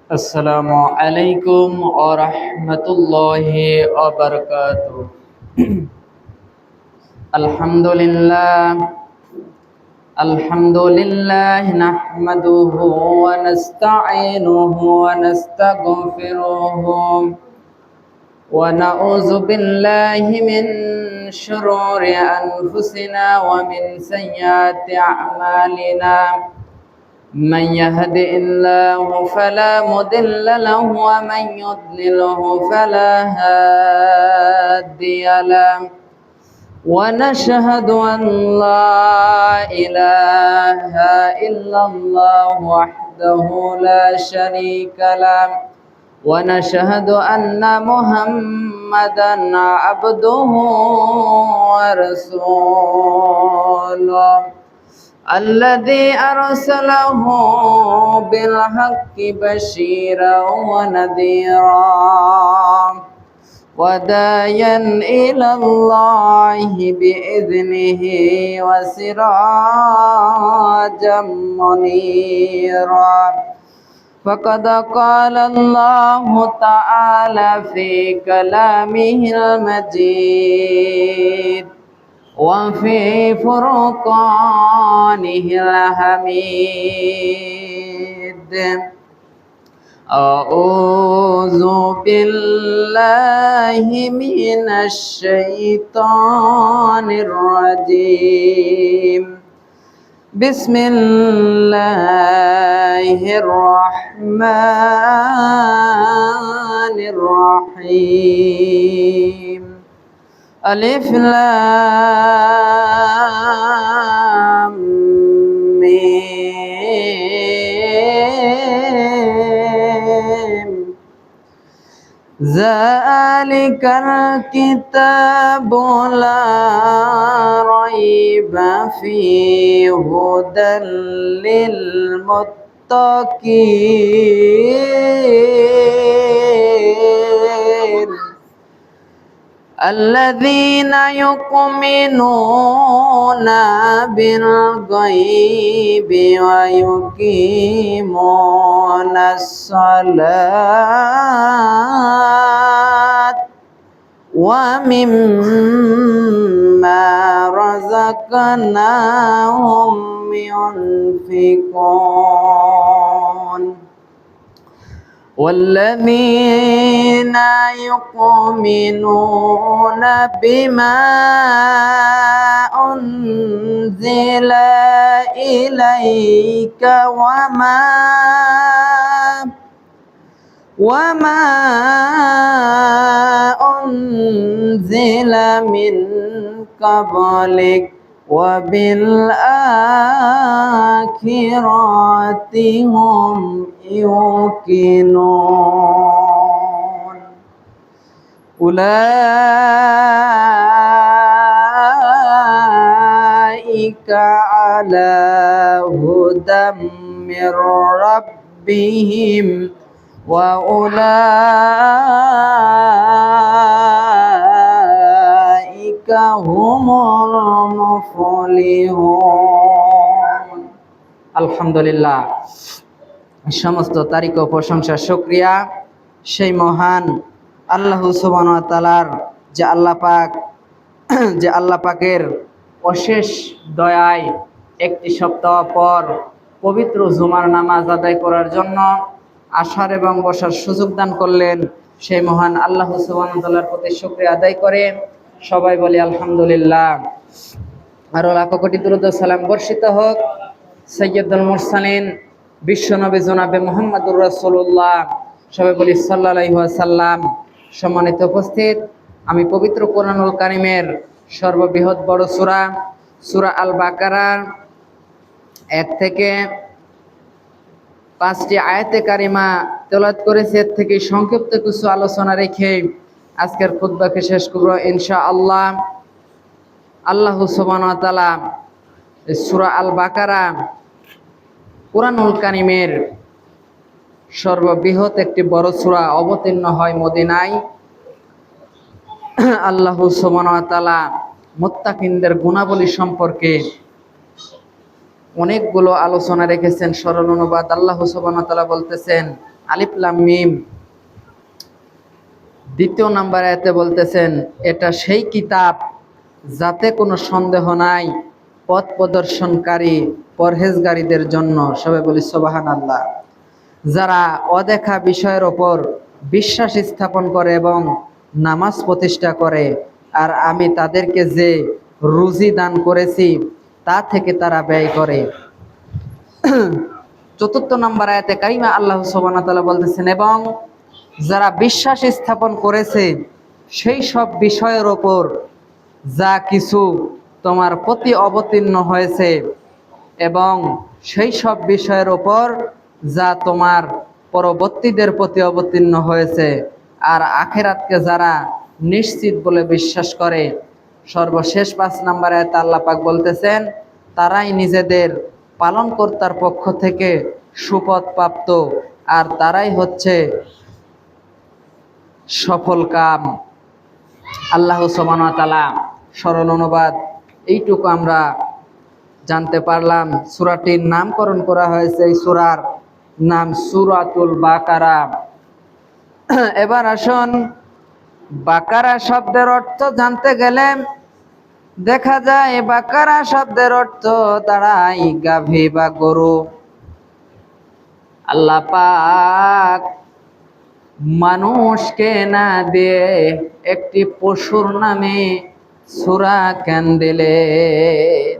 আসসালামু আলাইকুম ওয়া রাহমাতুল্লাহি ওয়া বারাকাতুহু। আলহামদুলিল্লাহ আলহামদুলিল্লাহ নাহমাদুহু ওয়া নাস্তাঈনুহু ওয়া নাস্তাগফিরুহু ওয়া নাউযু বিল্লাহি মিন শুরুরি আনফুসিনা ওয়া মিন সাইয়্যাতি আ'মালিনা। من يهده الله فلا مضل له ومن يضلله فلا هادي له ونشهد أن لا إله إلا الله وحده لا شريك له ونشهد أن محمدا عبده ورسوله الذي أرسله بالحق بشيرا ونذيرا وداعيا إلى الله بإذنه وسراجا منيرا فقد قال الله تعالى في كلامه المجيد وفي فرقانه الحميد. أعوذ بالله من الشيطان الرجيم. بسم الله الرحمن الرحيم. ألف لام ميم. ذلك الكتاب لا ريب فيه هدى للمتقين الذين يؤمنون بالغيب ويقيمون الصلاة ومما رزقناهم ينفقون والذين يؤمنون بما أنزل إليك وما أنزل من قبلك وبالآخرة هم يوقنون أولئك على هدى من ربهم وأولئك هم المفلحون. আলহামদুলিল্লাহ, সমস্ত তারিখ ও প্রশংসা শুকরিয়া সেই মহান আল্লাহ সুবহানাহু ওয়া তাআলার যে আল্লাহ পাকের অশেষ দয়ায় একটি সপ্তাহ পর পবিত্র জুমার নামাজ আদায় করার জন্য আসার এবং বসার সুযোগ দান করলেন। সেই মহান আল্লাহ সুবহানাহু ওয়া তাআলার প্রতি শুকরিয়া আদায় করে সবাই বলি আলহামদুলিল্লাহ। আরো লাখো কোটি দুরূদ ও সালাম বর্ষিত হোক সাইয়্যিদুল মুরসালিন বিশ্বনবী জনাবে মুহাম্মদুর রাসূলুল্লাহ, সবাই বলি সাল্লাল্লাহু আলাইহি ওয়াসাল্লাম। সম্মানিত উপস্থিত, আমি পবিত্র কোরআনুল কারীমের সর্ববৃহৎ বড় সূরা আল বাকারার 1 থেকে 5টি আয়াতে কারিমা তেলাওয়াত করেছি। এর থেকে সংক্ষিপ্ত কিছু আলোচনা রেখে আজকের খুতবাকে শেষ করব ইনশাআল্লাহ। আল্লাহ সুবহানাহু ওয়া তাআলা সূরা আল বাকারা কোরআনুল কারীমের সর্ববৃহৎ একটি বড় সূরা অবতীর্ণ হয় মদিনায়। আল্লাহ সুবহানাহু ওয়া তাআলা মুত্তাকিনদের গুণাবলী সম্পর্কে অনেকগুলো আলোচনা রেখেছেন। সরল অনুবাদ আল্লাহ সুবহানাহু ওয়া তাআলা বলতেছেন, আলিফ লাম মিম। দ্বিতীয় নাম্বার আয়াতে বলতেছেন এটা সেই কিতাব যাতে কোনো সন্দেহ নাই পথ প্রদর্শনকারী পরহেজগারীদের জন্য। সবাই বলি সুবহানাল্লাহ। যারা অদেখা বিষয়ের ওপর বিশ্বাস স্থাপন করে এবং নামাজ প্রতিষ্ঠা করে, আর আমি তাদেরকে যে রুজি দান করেছি তা থেকে তারা ব্যয় করে। চতুর্থ নম্বর আয়াতে কারিমা আল্লাহ সুবহানাহু ওয়া তাআলা বলতেছেন এবং যারা বিশ্বাস স্থাপন করেছে সেই সব বিষয়ের ওপর যা কিছু তোমার প্রতি অবতীর্ণ হয়েছে এবং সেই সব বিষয়ের ওপর যা তোমার পরবর্তীদের প্রতি অবতীর্ণ হয়েছে, আর আখিরাতকে যারা নিশ্চিত বলে বিশ্বাস করে। সর্বশেষ 5 নম্বর আয়াতে আল্লাহ পাক বলতেছেন তারাই নিজেদের পালনকর্তার পক্ষ থেকে সুপথ প্রাপ্ত, আর তারাই হচ্ছে সফল কাম। আল্লাহ সুবহানাহু ওয়া তাআলা সরল অনুবাদ এইটুকু আমরা জানতে পারলাম। সূরাটির নামকরণ করা হয়েছে, এই সূরার নাম সূরাতুল বাকারা। এবার আসুন বাকারা শব্দের অর্থ জানতে গেলে দেখা যায় বাকারা শব্দের অর্থ দাঁড়ায় গাভী বা গরু। আল্লাহ পাক মানুষকে না দিয়ে একটি পশুর নামে সূরা কেন দিলেন?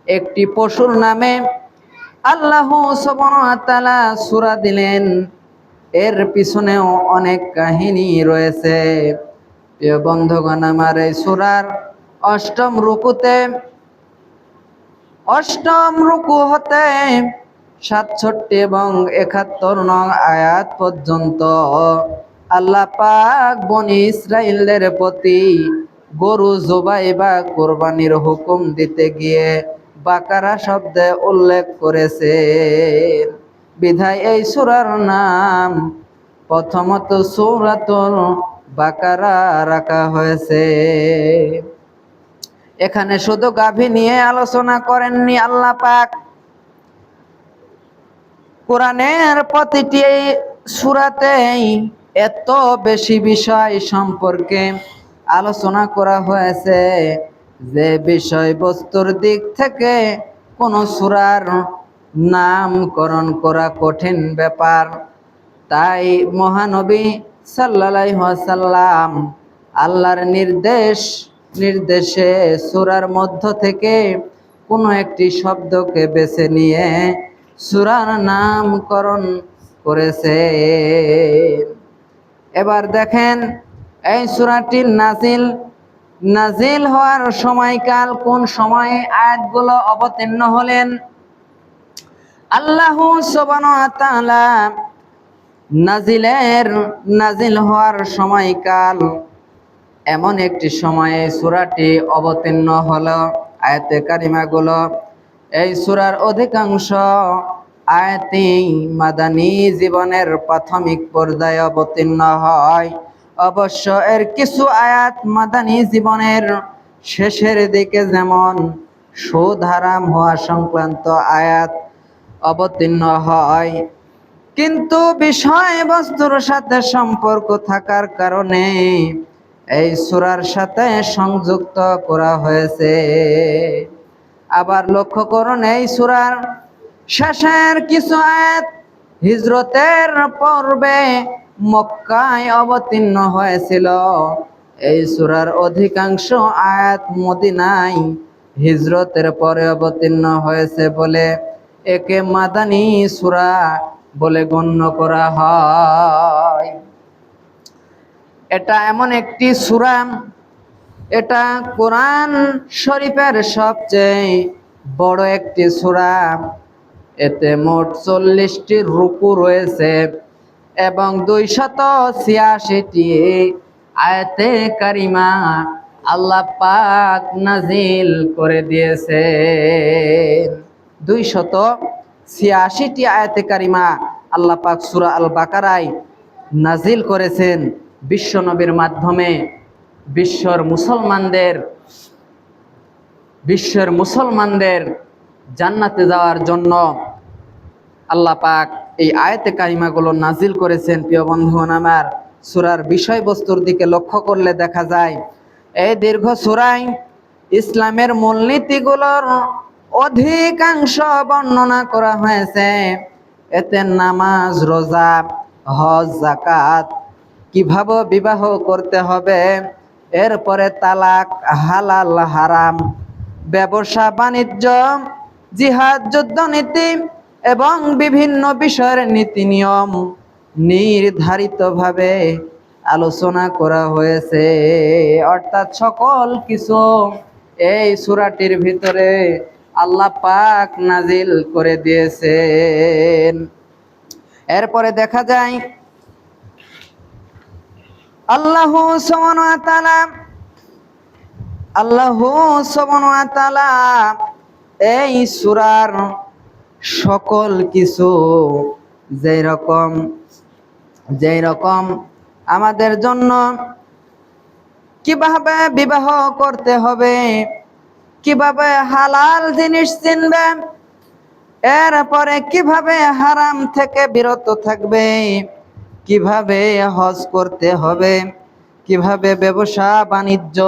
একটি পশুর নামে আল্লাহ সুবহানাহু ওয়া তাআলা সূরা দিলেন, এর পিছনেও অনেক কাহিনী রয়েছে। প্রিয় বন্ধুগণ, আমার এই সূরার অষ্টম রুকু হতে 67 এবং 71 নং আয়াত পর্যন্ত আল্লাহ পাক বনি ইসরাইলদের প্রতি গরু জবাই বা কোরবানির হুকুম দিতে গিয়ে বাকারা শব্দে উল্লেখ করেছে। বিধায় এই সূরার নাম প্রথমত সূরাতুল বাকারা রাখা হয়েছে। এখানে শুধু গাভী নিয়ে আলোচনা করেননি আল্লাহ পাক, কোরআনের প্রতিটি সূরাতেই এত বেশি বিষয় সম্পর্কে আলোচনা করা হয়েছে যে বিষয়বস্তুর দিক থেকে কোন সূরার নামকরণ করা কঠিন ব্যাপার। তাই মহানবী সাল্লাল্লাহু আলাইহি ওয়াসাল্লাম আল্লাহর নির্দেশে সূরার মধ্য থেকে কোনো একটি শব্দকে বেছে নিয়ে সূরার নামকরণ করেছে। এবার দেখেন এই সূরাটির নাজিল হওয়ার সময়কাল, কোন সময়ে আয়াতগুলো অবতীর্ণ হলেন। আল্লাহ সুবহানাহু ওয়া তাআলা নাজিল হওয়ার সময়কাল এমন একটি সময়ে সূরাটি অবতীর্ণ হলো। আয়াতে কারিমাগুলো, এই সূরার অধিকাংশ আয়াতই মাদানী জীবনের প্রাথমিক পর্যায়ে অবতীর্ণ হয়। অবশ্য এর কিছু আয়াত মাদানী জীবনের শেষের দিকে, যেমন সুদ হারাম হওয়া সংক্রান্ত আয়াত অবতীর্ণ হয়, কিন্তু বিষয়বস্তুর সাথে সম্পর্ক থাকার কারণে এই সূরার সাথে সংযুক্ত করা হয়েছে। আবার লক্ষ্য করুন, এই সূরার শেষের কিছু আয়াত হিজরতের পূর্বে মক্কায় অবতীর্ণ হয়েছিল। এই সূরার অধিকাংশ আয়াত মদিনায় হিজরতের পরে অবতীর্ণ হয়েছে বলে একে মাদানী সূরা বলে গণ্য করা হয়। এটা এমন একটি সূরা, এটা কোরআন শরীফের সবচেয়ে বড় একটি সূরা। এতে মোট 40টি রুকু রয়েছে এবং 286টি আয়াতে কারিমা আল্লাহ পাক নাজিল করে দিয়েছে। 286টি আয়াতে কারিমা আল্লাহ পাক সূরা আল বাকারায় নাজিল করেছেন বিশ্ব নবীর মাধ্যমে। বিশ্বের মুসলমানদের জান্নাতে যাওয়ার জন্য আল্লাহ পাক এই আয়াতে কারিমাগুলো নাজিল করেছেন। প্রিয় বন্ধুগণ আমার, সূরার বিষয়বস্তুর দিকে লক্ষ্য করলে দেখা যায় এই দীর্ঘ সূরায় ইসলামের মূলনীতিগুলোর অধিকাংশ বর্ণনা করা হয়েছে। এতে নামাজ, রোজা, হজ, যাকাত, কিভাবে বিবাহ করতে হবে, এরপরে তালাক, হালাল হারাম, ব্যবসা বাণিজ্য, জিহাদ, যুদ্ধনীতি এবং বিভিন্ন বিষয়ের নীতি নিয়ম নির্ধারিতভাবে আলোচনা করা হয়েছে। অর্থাৎ সকল কিছু এই সূরাটির ভিতরে আল্লাহ পাক নাজিল করে দিয়েছেন। এরপরে দেখা যায় আল্লাহ সুবহানাহু ওয়া তাআলা এই সূরার সকল কিছু যেই রকম আমাদের জন্য কিভাবে বিবাহ করতে হবে, কিভাবে হালাল জিনিস চিনবে, এরপরে কিভাবে হারাম থেকে বিরত থাকবে, কিভাবে হজ করতে হবে, কিভাবে ব্যবসা বাণিজ্য,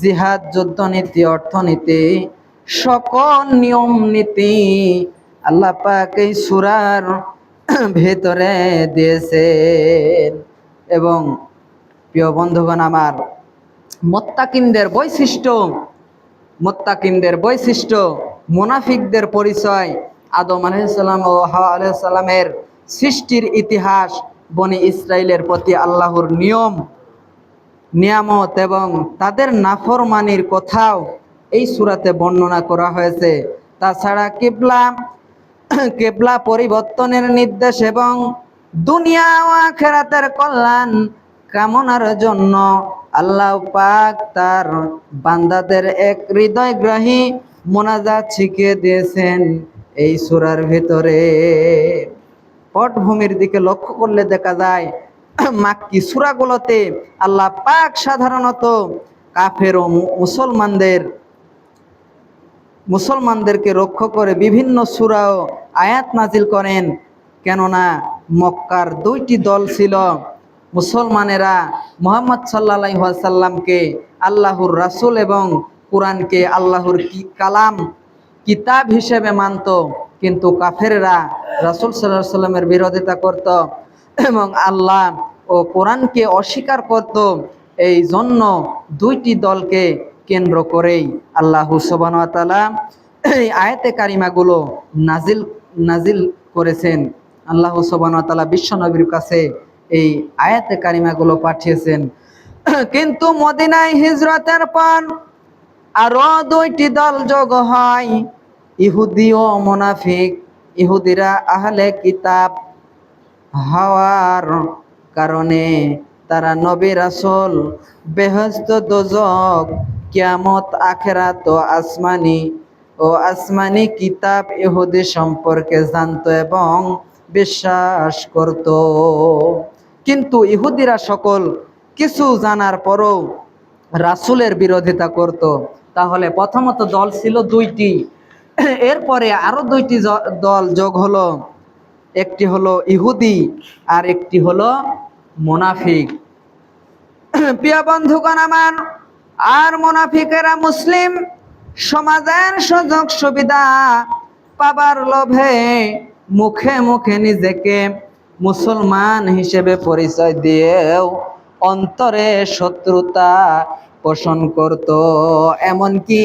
জিহাদ, যুদ্ধনীতি, অর্থনীতি, সকল নিয়ম নীতি আল্লাহ পাক এই সূরার ভেতরে দিয়েছেন। এবং প্রিয় বন্ধুগণ আমার, মুত্তাকিনদের বৈশিষ্ট্য, মুনাফিকদের পরিচয়, আদম আলাইহিস সালাম ও হাওয়া আলাইহিস সালামের সৃষ্টির ইতিহাস, বনি ইসরাইলের প্রতি আল্লাহর নিয়ামত এবং তাদের নাফরমানির কথাও এই সূরাতে বর্ণনা করা হয়েছে। তাছাড়া কিবলা পরিবর্তনের নির্দেশ এবং দুনিয়া ও আখিরাতের কল্যাণ কামনার জন্য আল্লাহ পাক তার বান্দাদের এক হৃদয়গ্রাহী মোনাজাত শিখিয়ে দিয়েছেন এই সূরার ভিতরে। পটভূমির দিকে লক্ষ্য করলে দেখা যায় মাক্কি সূরাগুলোতে আল্লাহ পাক সাধারণত কাফের ও মুসলমানদেরকে রক্ষা করে বিভিন্ন সূরা ও আয়াত নাজিল করেন। কেননা মক্কার দুইটি দল ছিল। মুসলমানেরা মুহাম্মদ সাল্লাল্লাহু আলাইহি ওয়াসাল্লামকে আল্লাহর রাসূল এবং কোরআনকে আল্লাহর কিতাব হিসেবে মানত, কিন্তু কাফেররা রাসূল সাল্লাল্লাহু আলাইহি ওয়াসাল্লামের বিরোধিতা করত এবং আল্লাহ ও কোরআনকে অস্বীকার করত। এই জন্য দুইটি দলকে কেন্দ্র করেই আল্লাহ সুবহানাহু ওয়া তাআলা এই আয়াতে কারিমাগুলো নাজিল করেছেন। আল্লাহ সুবহানাহু ওয়া তাআলা বিশ্বনবীর কাছে এই আয়াতে কারিমাগুলো পাঠিয়েছেন। কিন্তু মদিনায় হিজরতের পর আরো দুইটি দল যোগ হয়, ইহুদি ও মুনাফিক। ইহুদিরা আহলে কিতাব হওয়ার কারণে তারা নবী রাসূল, বেহেশত, দোজখ, কিয়ামত, আখিরাত ও আসমানি কিতাব ইহুদি সম্পর্কে জানত এবং বিশ্বাস করত। কিন্তু ইহুদিরা সকল কিছু জানার পরও রাসূলের বিরোধিতা করত। তাহলে প্রথমত দল ছিল দুইটি, এরপরে আরো দুইটি দল যোগ হলো। একটি হলো ইহুদি আর একটি হলো মুনাফিক। প্রিয় বন্ধুগণ আমার, আর মুনাফিকেরা মুসলিম সমাজের সুযোগ সুবিধা পাবার লোভে মুখে মুখে নিজেকে মুসলমান হিসেবে পরিচয় দিয়েও অন্তরে শত্রুতা পোষণ করত। এমনকি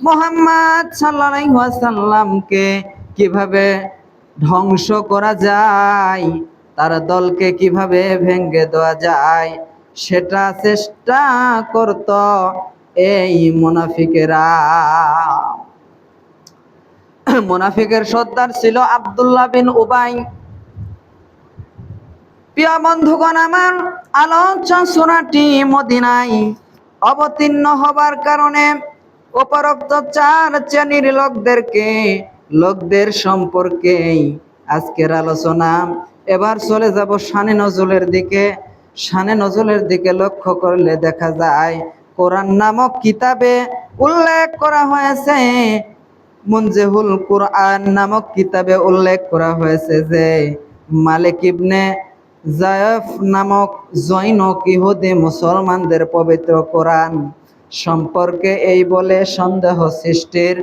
মুহাম্মদ সাল্লাল্লাহু আলাইহি ওয়াসাল্লামকে কিভাবে ধ্বংস করা যায়, তার দলকে কিভাবে ভেঙে দেওয়া যায়, সেটা চেষ্টা করত এই মুনাফিকেরা। মুনাফিকের সর্দার ছিল আব্দুল্লাহ বিন উবাই। প্রিয় বন্ধুগণ আমার, আলোচ্য সূরাটি মদিনায় অবতীর্ণ হবার কারণে উপরোক্ত চার শ্রেণীর লোকদের সম্পর্কে আজকের আলোচনা। এবার চলে যাব শানে নজুলের দিকে লক্ষ্য করলে দেখা যায় কোরআন নামক কিতাবে উল্লেখ করা হয়েছে মুনজিহুল কুরআন নামক কিতাবে উল্লেখ করা হয়েছে যে মালিক ইবনে জায়ফ নামক জৈনক ইহুদি মুসলমানদের পবিত্র কোরআন সম্পর্কে এই বলে সন্দেহ সৃষ্টির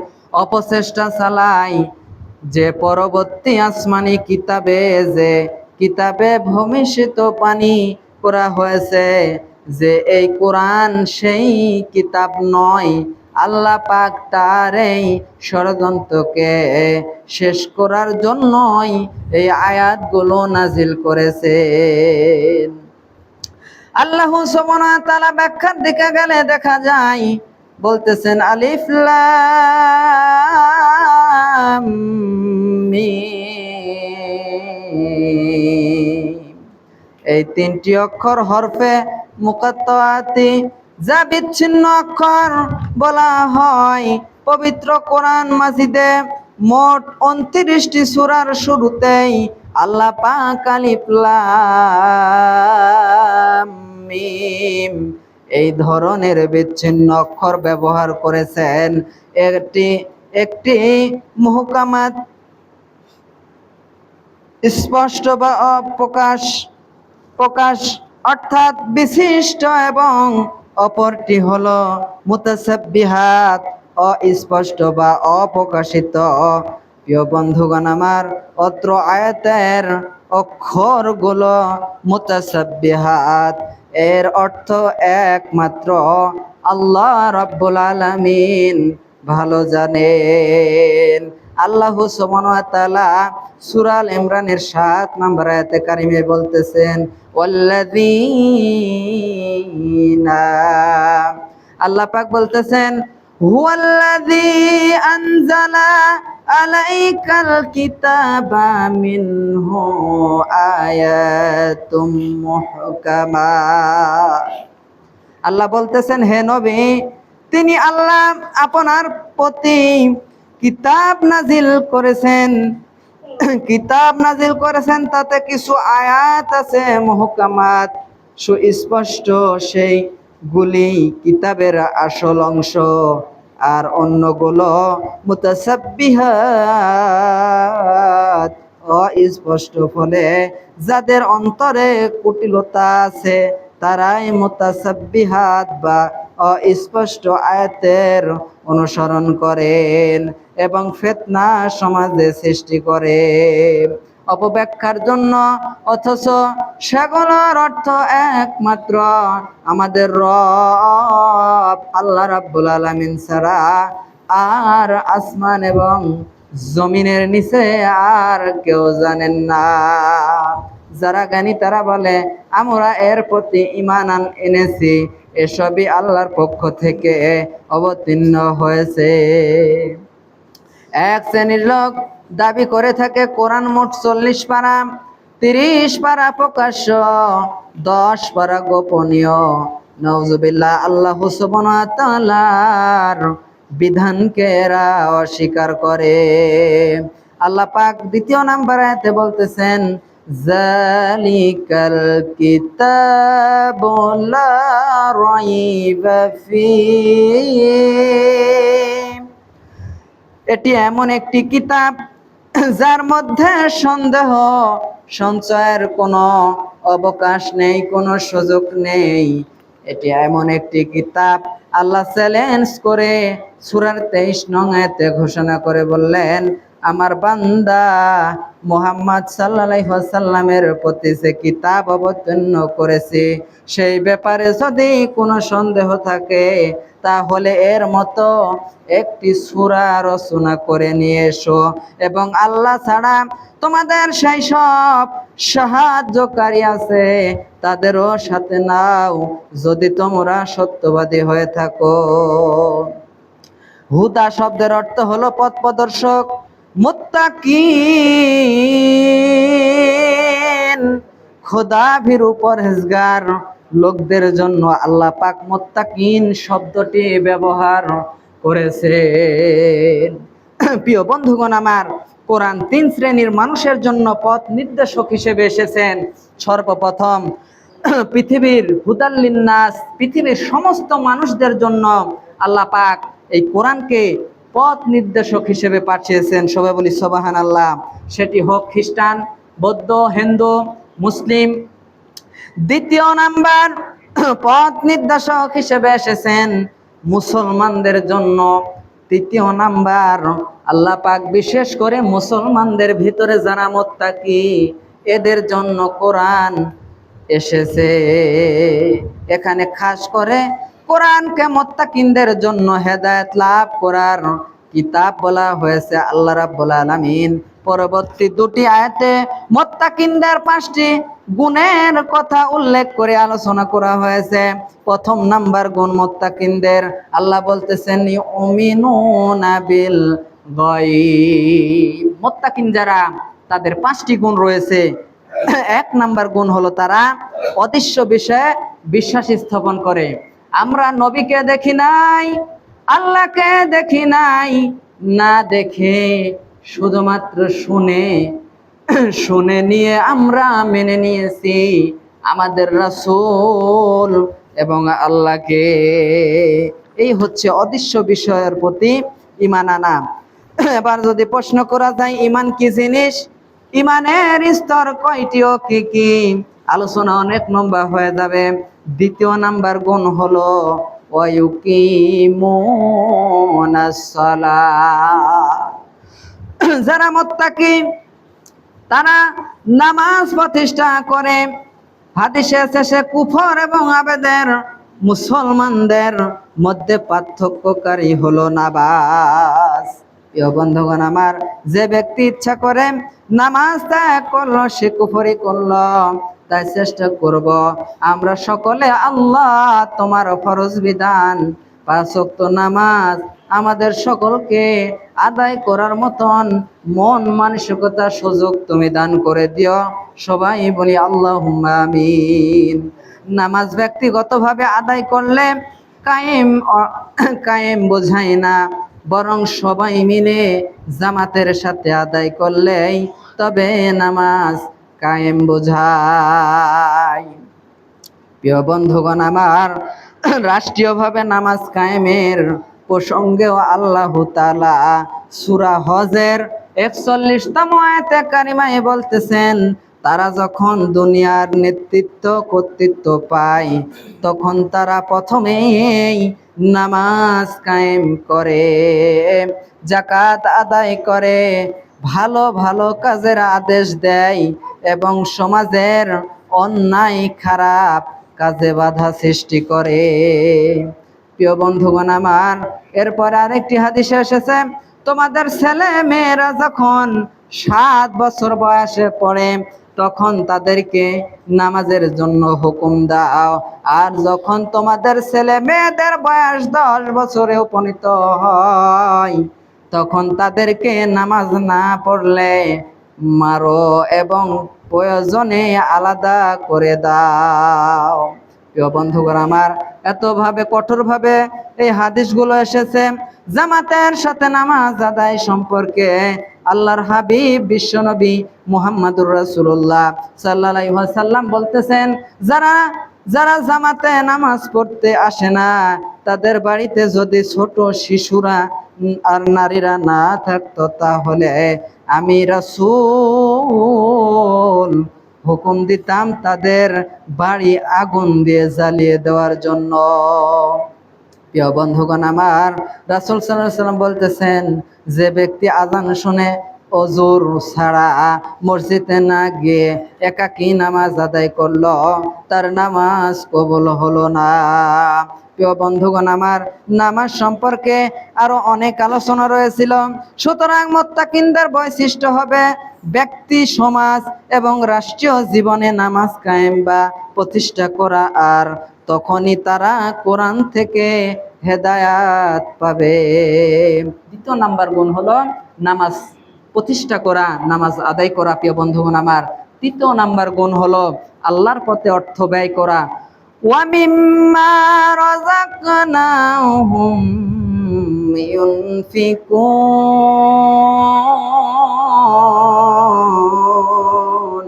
অপচেষ্টা চালায় যে পরবর্তী আসমানি কিতাবে ভূমিষ্ঠিত পানি করা হয়েছে যে এই কোরআন সেই কিতাব নয়। আল্লাহ পাক তার এই ষড়যন্ত্রকে শেষ করার জন্যই এই আয়াতগুলো নাজিল করেছেন। আল্লাহ সুবহানাহু ওয়া তাআলা ব্যাখ্যার দিকে গেলে দেখা যায় বলতেছেন আলিফ লাম মিম, এই তিনটি অক্ষর হরফে মুকাত্তাআতি যা বিচ্ছিন্ন অক্ষর বলা হয়। পবিত্র কোরআন মাজিদে মোট 29টি সূরার শুরুতেই আল্লাহ পাক আলিফ লাম মিম এই ধরনের বিচ্ছিন্ন অক্ষর ব্যবহার করেছেন। একটি মুহকামাত স্পষ্ট বা প্রকাশ অর্থাৎ বিশিষ্ট এবং অপরটি হলো মুতাসাব্বিহাত অস্পষ্ট বা অপ্রকাশিত। প্রিয় বন্ধুগণ আমার, অত্র আয়াতের অক্ষরগুলো মুতাসাব্বিহাত, এর অর্থ একমাত্র আল্লাহ রাব্বুল আলামিন ভালো জানেন। আল্লাহ সুবহানাহু ওয়া তাআলা সূরা আল ইমরানের 7 নম্বর আয়াতে কারিমে বলতেছেন ওয়াল্লাযীনা, আল্লাহ পাক বলতেছেন হুয়াল্লাযী আনজালা আলাইকাল কিতাবা মিনহু আয়াতুম মুহকামাত। আল্লাহ বলতেছেন হে নবী, তিনি আল্লাহ আপনার প্রতি কিতাব নাজিল করেছেন, তাতে কিছু আয়াত আছে মুহকামাত সুস্পষ্ট, সেইগুলি কিতাবের আসল অংশ, আর অন্যগুলো মুতাসাব্বিহাত অস্পষ্ট। ফলে যাদের অন্তরে কুটিলতা আছে তারাই মুতাসাব্বিহাত বা অস্পষ্ট আয়াতের অনুসরণ করেন এবং ফিতনা সমাজে সৃষ্টি করে অপব্যাখ্যার জন্য, অথচ সেগুলোর অর্থ একমাত্র আমাদের রব আল্লাহ রাব্বুল আলামিন ছাড়া আর আসমান এবং জমিনের নিচে আর কেউ জানেন না। যারা জ্ঞানী তারা বলে আমরা এর প্রতি ঈমান এনেছি, এসবই আল্লাহর পক্ষ থেকে অবতীর্ণ হয়েছে। এক শ্রেণীর লোক দাবি করে থাকে কোরআন মোট 40 পারা, 30 পারা প্রকাশ্য, 10 পারা গোপনীয়। নাউজুবিল্লাহ, আল্লাহ সুবহানাহু ওয়া তাআলার বিধানকে এরা অস্বীকার করে। আল্লাহ পাক 2 নম্বর আয়াতে বলতেছেন যালিকাল কিতাবু লা রাইবা ফীহি, এটি এমন একটি কিতাব যার মধ্যে সন্দেহ সঞ্চয়ের কোনো অবকাশ নেই, কোনো সুযোগ নেই। এটি এমন একটি কিতাব আল্লাহ চ্যালেঞ্জ করে সূরার 23 নং আয়াতে ঘোষণা করে বললেন আমার বান্দা মুহাম্মদ সাল্লাল্লাহু আলাইহি ওয়াসাল্লামের প্রতি যে কিতাব অবতীর্ণ করেছে সেই ব্যাপারে যদি কোনো সন্দেহ থাকে তাহলে এর মতো একটি সূরা রচনা করে নিয়ে এসো এবং আল্লাহ ছাড়া তোমাদের সেই সব সাহায্যকারী আছে তাদেরও সাথে নাও যদি তোমরা সত্যবাদী হয়ে থাকো। হুদা শব্দের অর্থ হলো পথ প্রদর্শক, মুত্তাকিন খোদাভীরু পরহেজগার লোকদের জন্য আল্লাহ পাক মুত্তাকিন শব্দটি ব্যবহার করেছেন। প্রিয় বন্ধুগণ আমার, কোরআন 3 শ্রেণীর মানুষের জন্য পথ নির্দেশক হিসেবে এসেছেন। সর্বপ্রথম পৃথিবীর হুদাল্লিন নাস, পৃথিবীর সমস্ত মানুষদের জন্য আল্লাহ পাক এই কোরআনকে পথ নির্দেশক হিসেবে পাঠিয়েছেন। সবাই বলি সুবহানাল্লাহ। সেটি হোক খ্রিস্টান, বৌদ্ধ, হিন্দু, মুসলিম। দ্বিতীয় নাম্বার পথ নির্দেশক হিসেবে এসেছেন মুসলমানদের জন্য। তৃতীয় নাম্বার আল্লাহ পাক বিশেষ করে মুসলমানদের ভিতরে যারা মুত্তাকি এদের জন্য কোরআন এসেছে। এখানে খাস করে কোরআনকে মুত্তাকিনদের জন্য হেদায়েত লাভ করার কিতাব বলা হয়েছে। আল্লাহ রাব্বুল আলামিন পরবর্তী দুটি আয়াতে মুত্তাকিনদের 5টি গুণের কথা উল্লেখ করে আলোচনা করা হয়েছে। প্রথম নাম্বার গুণ মুত্তাকিনদের, আল্লাহ বলতেছেন ইউমিনুনা বিল গায়ব। মুত্তাকিন যারা তাদের 5টি গুণ রয়েছে। এক নাম্বার গুণ হলো তারা অদৃশ্য বিষয়ে বিশ্বাস স্থাপন করে। আমরা নবীকে দেখি নাই, আল্লাহকে দেখি নাই, না দেখে শুধুমাত্র শুনে নিয়ে আমরা মেনে নিয়েছি আমাদের রাসূল এবং আল্লাহকে। এই হচ্ছে অদৃশ্য বিষয়ের প্রতি ঈমান আনা। এবার যদি প্রশ্ন করা যায় ঈমান কি জিনিস, ঈমানের স্তর কয়টি ও কি কি, আলোচনা অনেক লম্বা হয়ে যাবে। দ্বিতীয় নাম্বার গুণ হলো ওয়ায়ুকিমুনাস সালাত। যারা মুত্তাকি তারা নামাজ প্রতিষ্ঠা করে। হাদিসে এসেছে কুফর এবং আবেদের মুসলমানদের মধ্যে পার্থক্যকারী হলো নামাজ। প্রিয় বন্ধুগণ আমার, যে ব্যক্তি ইচ্ছা করে নামাজ ত্যাগ করলো সে কুফরি করলো। তাই চেষ্টা করব আমরা সকলে আল্লাহ তোমার ফরজ বিধান 5 ওয়াক্ত নামাজ আমাদের সকলকে আদায় করার মতন মন মানসিকতা সুযোগ তুমি দান করে দিও। সবাই বলি আল্লাহুম্মা আমিন। নামাজ ব্যক্তিগতভাবে আদায় করলে কায়েম বোঝায় না, বরং সবাই মিলে জামাতের সাথে আদায় করলেই তবে নামাজ কায়েম বোঝায়। প্রিয় বন্ধুগণ আমার, রাষ্ট্রীয়ভাবে নামাজ কায়েমের প্রসঙ্গেও আল্লাহ তাআলা সূরা হজের 41তম আয়াতে কারিমায় বলতেছেন, তারা যখন দুনিয়ার নেতৃত্ব কর্তৃত্ব পায় তখন তারা প্রথমেই নামাজ কায়েম করে, যাকাত আদায় করে, ভালো ভালো কাজের আদেশ দেয় এবং সমাজের অন্যায় খারাপ কাজে বাধা সৃষ্টি করে। প্রিয় বন্ধুগণ আমার, এরপর আরেকটি হাদিসে এসেছে, তোমাদের ছেলে মেয়েরা যখন 7 বছর বয়সে পড়ে তখন তাদেরকে নামাজের জন্য হুকুম দাও, আর যখন তোমাদের ছেলে মেয়েদের বয়স 10 বছরে উপনীত হয় তখন তাদেরকে নামাজ না পড়লে মারো এবং প্রয়োজনে আলাদা করে দাও। প্রিয় বন্ধুগণ আমার, এতভাবে কঠোরভাবে এই হাদিসগুলো এসেছে। জামাতের সাথে নামাজ আদায় সম্পর্কে আল্লাহর হাবিব বিশ্বনবী মুহাম্মদুর রাসূলুল্লাহ সাল্লাল্লাহু আলাইহি ওয়াসাল্লাম বলতেছেন, যারা জামাতে নামাজ পড়তে আসে না তাদের বাড়িতে যদি ছোট শিশুরা আর নারীরা না থাকতো তাহলে আমি রাসূল হুকুম দিতাম তাদের বাড়ি আগুন দিয়ে জ্বালিয়ে দেওয়ার জন্য। প্রিয় বন্ধুগণ আমার, রাসূল সাল্লাল্লাহু আলাইহি ওয়াসাল্লাম বলতেছেন, যে ব্যক্তি আযান শুনে ওযুর ছাড়া মসজিদে না গিয়ে একাকী নামাজ আদায় করলো তার নামাজ কবুল হলো না। প্রিয় বন্ধুগণ আমার, নামাজ সম্পর্কে আরো অনেক আলোচনা রয়েছিল। সুতরাং মুত্তাকিনদের বৈশিষ্ট্য হবে ব্যক্তি, সমাজ এবং রাষ্ট্রীয় জীবনে নামাজ কায়েম বা প্রতিষ্ঠা করা, আর তখনই তারা কোরআন থেকে হেদায়াত পাবে। দ্বিতীয় নাম্বার গুণ হলো নামাজ প্রতিষ্ঠা করা, নামাজ আদায় করা। প্রিয় বন্ধুগণ আমার, তৃতীয় নাম্বার গুণ হলো আল্লাহর পথে অর্থ ব্যয় করা। ওয়া মিম্মা রাযাকনাহুম ইউনফিকুন।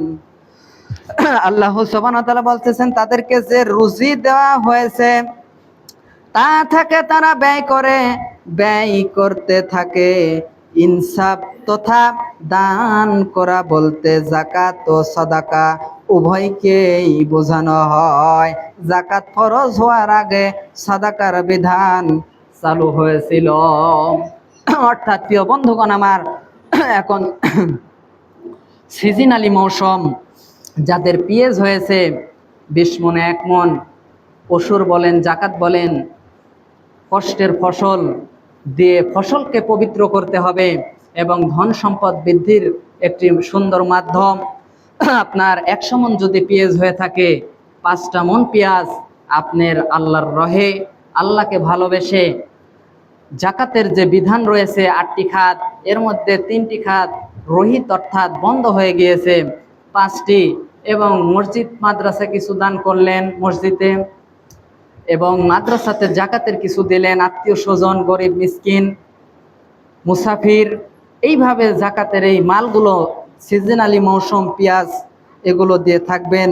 আল্লাহ সুবহানাহু ওয়া তাআলা বলতেছেন, তাদেরকে যে রুজি দেওয়া হয়েছে তা থেকে তারা ব্যয় করে ব্যয় করতে থাকে। ইনসাফ তথা দান করা বলতে যাকাত ও সাদাকা উভয়কেই বোঝানো হয়। যাকাত ফরজ হওয়ার আগে সাদাকার বিধান চালু হয়েছিল। অর্থাৎ প্রিয় বন্ধুগণ আমার, এখন সিজনালি মৌসুম, যাদের পিএজ হয়েছে 20 মনে 1 মন, পশুর বলেন জাকাত বলেন, কষ্টের ফসল দিয়ে ফসলকে পবিত্র করতে হবে এবং ধন সম্পদ বৃদ্ধির একটি সুন্দর মাধ্যম। আপনার 100 মন যদি পেঁয়াজ হয়ে থাকে, 5টা মন পেঁয়াজ আপনার আল্লাহর রহে, আল্লাহকে ভালোবেসে জাকাতের যে বিধান রয়েছে 8টি খাত, এর মধ্যে 3টি খাত রহিত অর্থাৎ বন্ধ হয়ে গিয়েছে, 5টি, এবং মসজিদ মাদ্রাসা কিছু দান করলেন মসজিদে, এবং মাদ্রাসাতে জাকাতের কিছু দিলেন, আত্মীয় স্বজন, গরিব মিসকিন, মুসাফির, এইভাবে জাকাতের এই মালগুলো সিজনালি মৌসুম পেঁয়াজ এগুলো দিয়ে থাকবেন।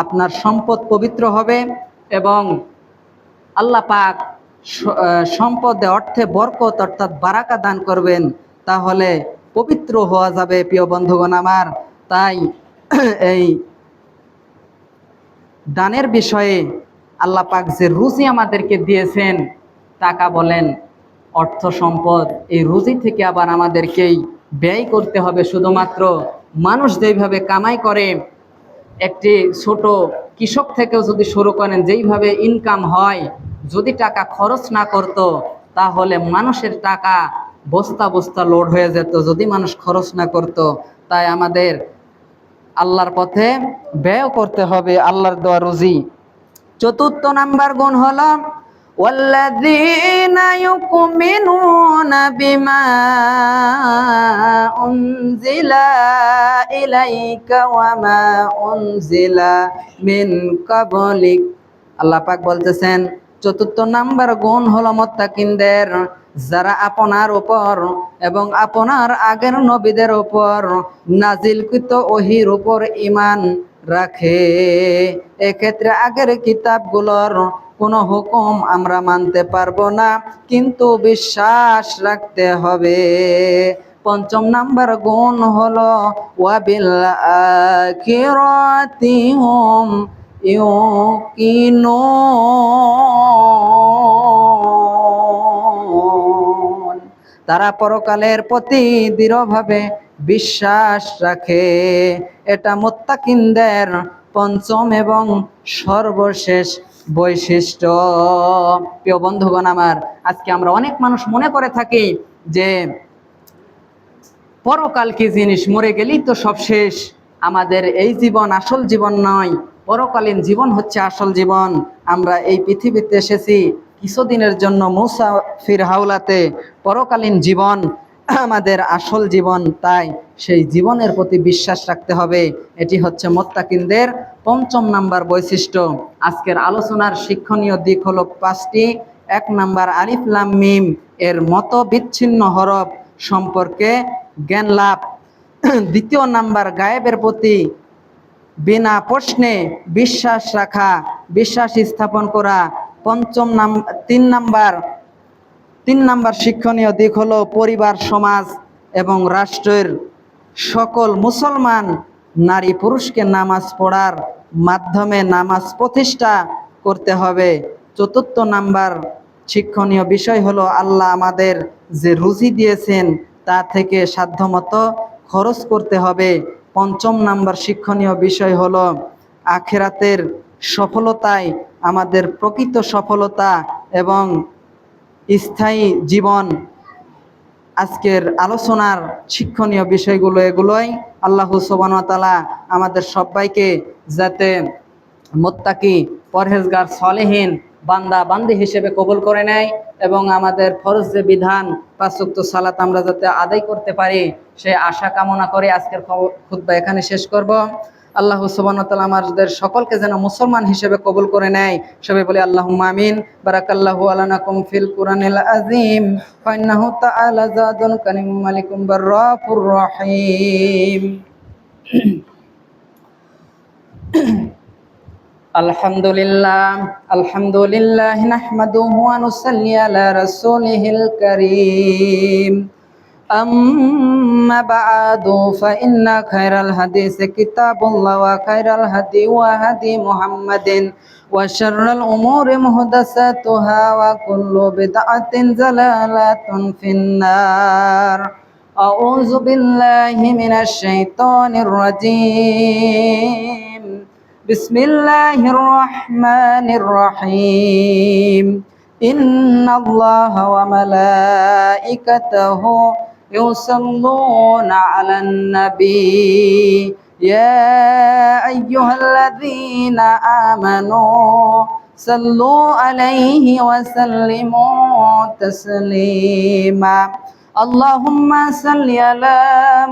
আপনার সম্পদ পবিত্র হবে এবং আল্লাহ পাক সম্পদে অর্থে বরকত অর্থাৎ বারাকা দান করবেন, তাহলে পবিত্র হওয়া যাবে প্রিয় বন্ধুগণ আমার। তাই এই দানের বিষয়ে আল্লাহ পাক যে রুজি আমাদেরকে দিয়েছেন, টাকা বলেন, অর্থ সম্পদ, এই রুজি থেকে আবার আমাদেরকেই ব্যয় করতে হবে। শুধুমাত্র মানুষ যেইভাবে কামাই করে, একটি ছোট কৃষক থেকেও যদি শুরু করেন, যেইভাবে ইনকাম হয়, যদি টাকা খরচ না করত, তাহলে মানুষের টাকা বস্তা বস্তা লোড হয়ে যেত, যদি মানুষ খরচ না করত। তাই আমাদের আল্লাহর পথে ব্যয় করতে হবে আল্লাহর দেওয়া রুজি। 4র্থ নাম্বার গুণ হলো ওয়াল্লাযীনা ইউমিনুনা বিমা উনজিলা ইলাইকা ওয়া মা উনজিলা মিন ক্বাবলিক। আল্লাহ পাক বলতেছেন 4র্থ নাম্বার গুণ হলো মুত্তাকিনদের, যারা আপনার উপর এবং আপনার আগের নবীদের উপর নাজিলকৃত ওহীর উপর ঈমান রাখে। এক্ষেত্রে আগের কিতাবগুলোর কোনো হুকুম আমরা মানতে পারবো না, কিন্তু বিশ্বাস রাখতে হবে। 5ম নাম্বার গুণ হলো ওয়াবিল আখিরাতি হুম ইউকিনুন, তারা পরকালের প্রতি দৃঢ়ভাবে বিশ্বাস রাখে। এটা মুত্তাকিনদের 5ম এবং সর্বশেষ বৈশিষ্ট্য। প্রিয় বন্ধুগণ আমার, আজকে আমরা অনেক মানুষ মনে করে থাকি যে পরকাল কি জিনিস, মরে গেলেই তো সব শেষ, আমাদের এই জীবন আসল জীবন নয়, পরকালীন জীবন হচ্ছে আসল জীবন। আমরা এই পৃথিবীতে এসেছি কিছুদিনের জন্য মুসাফির হাওলাতে, পরকালীন জীবন আমাদের আসল জীবন। তাই সেই জীবনের প্রতি বিশ্বাস রাখতে হবে। এটি হচ্ছে মুত্তাকিনদের 5ম নাম্বার বৈশিষ্ট্য। আজকের আলোচনার শিক্ষণীয় দিক হলো 5টি। 1 নাম্বার আলিফ লাম মিম এর মতো বিচ্ছিন্ন হরফ সম্পর্কে জ্ঞান লাভ। 2য় নাম্বার গায়েবের প্রতি বিনা প্রশ্নে বিশ্বাস রাখা, বিশ্বাস স্থাপন করা। 3 নাম্বার শিক্ষণীয় দিক হলো পরিবার, সমাজ এবং রাষ্ট্রের সকল মুসলমান নারী পুরুষকে নামাজ পড়ার মাধ্যমে নামাজ প্রতিষ্ঠা করতে হবে। 4র্থ নাম্বার শিক্ষণীয় বিষয় হলো আল্লাহ আমাদের যে রুজি দিয়েছেন তা থেকে সাধ্যমতো খরচ করতে হবে। 5ম নাম্বার শিক্ষণীয় বিষয় হলো আখিরাতের সফলতায় আমাদের প্রকৃত সফলতা এবং স্থায়ী জীবন। আজকের আলোচনার শিক্ষণীয় বিষয়গুলো এগুলোই। আল্লাহ সুবহানাহু ওয়া তাআলা আমাদের সবাইকে যাতে মুত্তাকি, পরহেজগার, সলেহীন বান্দা বান্দি হিসেবে কবুল করে নেয় এবং আমাদের ফরজ যে বিধান 5 ওয়াক্ত সালাত আমরা যাতে আদায় করতে পারি, সে আশা কামনা করে আজকের খুতবা এখানে শেষ করব। আল্লাহ সুবহানাহু ওয়া তাআলা আমাদের সকলকে যেন মুসলমান হিসেবে কবুল করে নেয়। সবাই বলি আল্লাহুম্মা আমিন। বারাকাল্লাহু আলানাকুম ফিল কুরআনিল আযীম ফা ইন্নাহু তাআলা যাদুন কারীম মালিকুম বাররাফুর রহিম। الحمد لله نحمده ونصلي على رسوله الكريم أما بعد فإن خير الحديث كتاب الله وخير الهدي هدي محمد وشر الأمور محدثاتها وكل بدعة ضلالة في النار أعوذ بالله من الشيطان الرجيم بسم الله الرحمن الرحيم إن الله وملائكته يصلون على النبي يا أيها الذين آمنوا صلوا عليه وسلموا تسليما اللهم صل على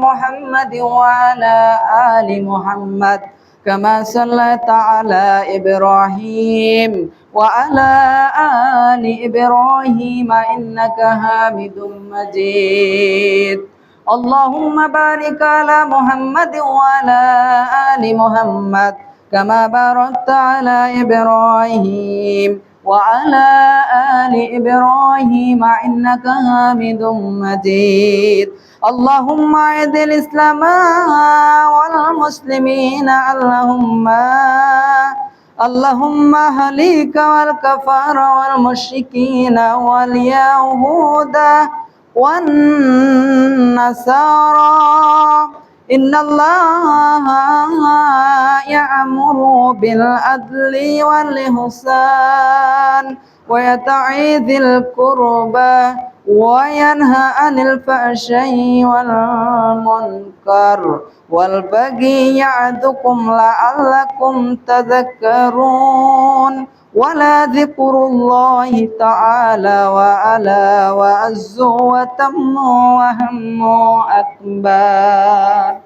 محمد وعلى آل محمد كما صليت على إبراهيم وعلى آل إبراهيم إنك حميد مجيد اللهم بارك على محمد وعلى آل محمد كما باركت على إبراهيم وعلى آل إبراهيم إنك حميد مجيد اللهم أعز الإسلام والمسلمين اللهم أهلك والكفار والمشركين واليهود والنصارى إن الله يأمر بالعدل والإحسان وإيتاء ذي القربى وينهى عن الفحشاء والمنكر والبغي يعظكم لعلكم تذكرون ولذكر الله تعالى وعلى وعز وتم وهم أكبر